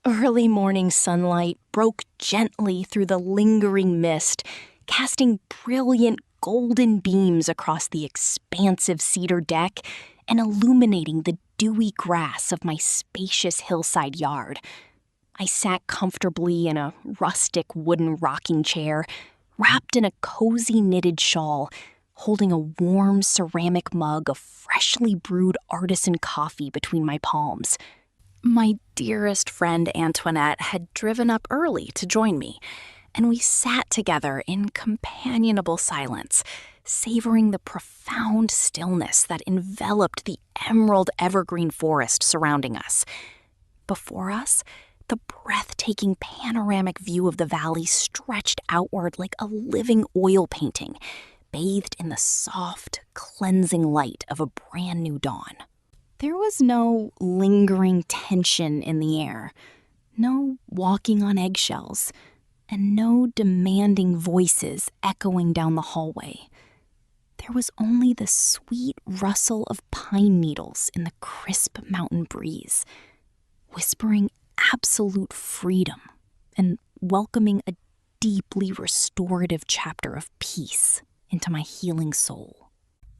[SPEAKER 1] Early morning sunlight broke gently through the lingering mist, casting brilliant golden beams across the expansive cedar deck and illuminating the dewy grass of my spacious hillside yard. I sat comfortably in a rustic wooden rocking chair, wrapped in a cozy knitted shawl, holding a warm ceramic mug of freshly brewed artisan coffee between my palms. My dearest friend Antoinette had driven up early to join me, and we sat together in companionable silence, savoring the profound stillness that enveloped the emerald evergreen forest surrounding us. Before us, the breathtaking panoramic view of the valley stretched outward like a living oil painting, bathed in the soft, cleansing light of a brand new dawn. There was no lingering tension in the air, no walking on eggshells, and no demanding voices echoing down the hallway. There was only the sweet rustle of pine needles in the crisp mountain breeze, whispering absolute freedom and welcoming a deeply restorative chapter of peace into my healing soul.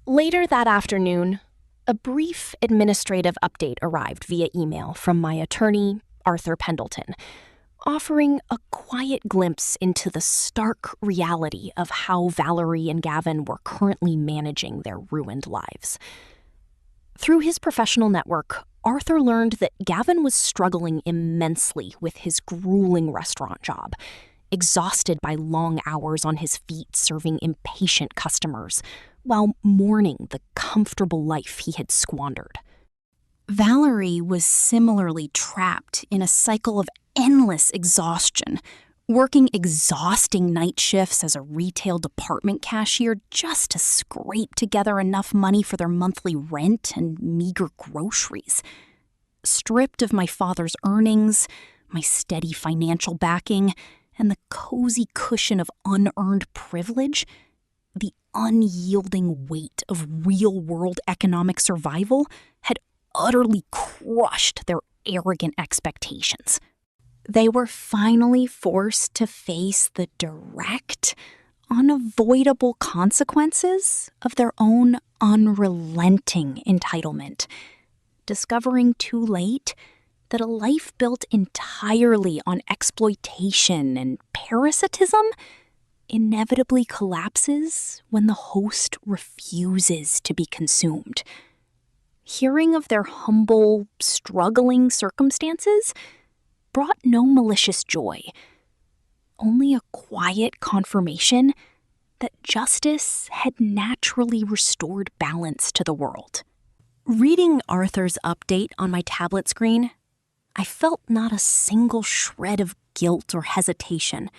[SPEAKER 1] Later that afternoon, a brief administrative update arrived via email from my attorney, Arthur Pendleton, offering a quiet glimpse into the stark reality of how Valerie and Gavin were currently managing their ruined lives. Through his professional network, Arthur learned that Gavin was struggling immensely with his grueling restaurant job, exhausted by long hours on his feet serving impatient customers, while mourning the comfortable life he had squandered. Valerie was similarly trapped in a cycle of endless exhaustion, working exhausting night shifts as a retail department cashier just to scrape together enough money for their monthly rent and meager groceries. Stripped of my father's earnings, my steady financial backing, and the cozy cushion of unearned privilege, the unyielding weight of real-world economic survival had utterly crushed their arrogant expectations. They were finally forced to face the direct, unavoidable consequences of their own unrelenting entitlement, discovering too late that a life built entirely on exploitation and parasitism inevitably collapses when the host refuses to be consumed. Hearing of their humble, struggling circumstances brought no malicious joy, only a quiet confirmation that justice had naturally restored balance to the world. Reading Arthur's update on my tablet screen, I felt not a single shred of guilt or hesitation,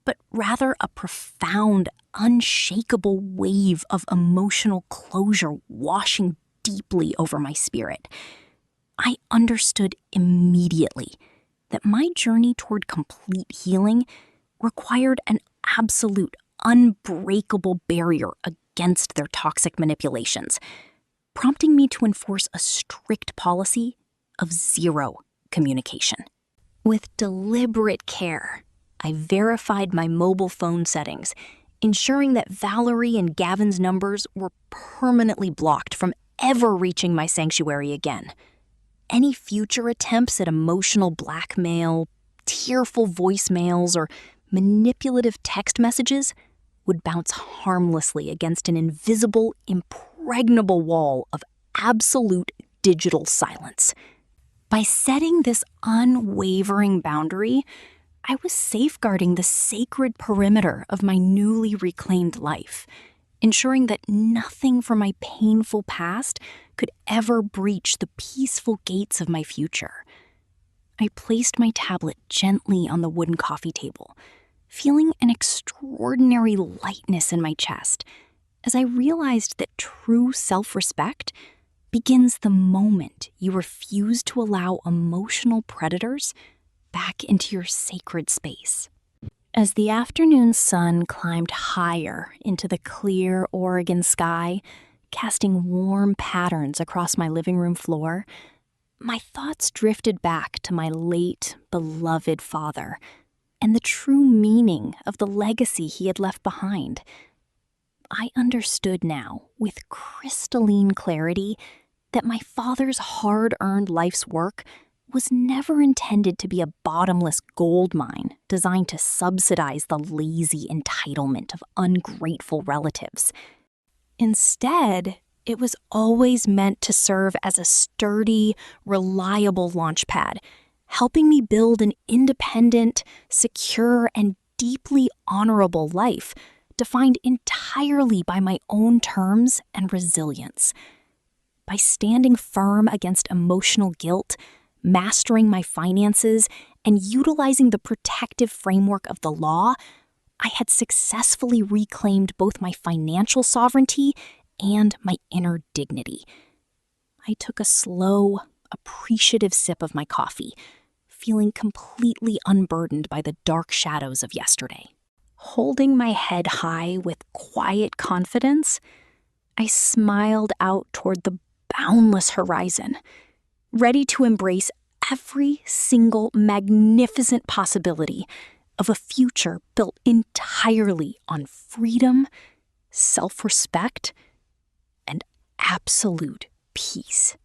[SPEAKER 1] but rather a profound, unshakable wave of emotional closure washing deeply over my spirit. I understood immediately that my journey toward complete healing required an absolute, unbreakable barrier against their toxic manipulations, prompting me to enforce a strict policy of zero communication. With deliberate care, I verified my mobile phone settings, ensuring that Valerie and Gavin's numbers were permanently blocked from ever reaching my sanctuary again. Any future attempts at emotional blackmail, tearful voicemails, or manipulative text messages would bounce harmlessly against an invisible, impregnable wall of absolute digital silence. By setting this unwavering boundary, I was safeguarding the sacred perimeter of my newly reclaimed life, ensuring that nothing from my painful past could ever breach the peaceful gates of my future. I placed my tablet gently on the wooden coffee table, feeling an extraordinary lightness in my chest as I realized that true self-respect begins the moment you refuse to allow emotional predators back into your sacred space. As the afternoon sun climbed higher into the clear Oregon sky, casting warm patterns across my living room floor, my thoughts drifted back to my late, beloved father and the true meaning of the legacy he had left behind. I understood now, with crystalline clarity, that my father's hard-earned life's work was never intended to be a bottomless gold mine designed to subsidize the lazy entitlement of ungrateful relatives. Instead, it was always meant to serve as a sturdy, reliable launchpad, helping me build an independent, secure, and deeply honorable life defined entirely by my own terms and resilience. By standing firm against emotional guilt, mastering my finances, and utilizing the protective framework of the law, I had successfully reclaimed both my financial sovereignty and my inner dignity. I took a slow, appreciative sip of my coffee, feeling completely unburdened by the dark shadows of yesterday. Holding my head high with quiet confidence, I smiled out toward the boundless horizon, ready to embrace every single magnificent possibility of a future built entirely on freedom, self-respect, and absolute peace.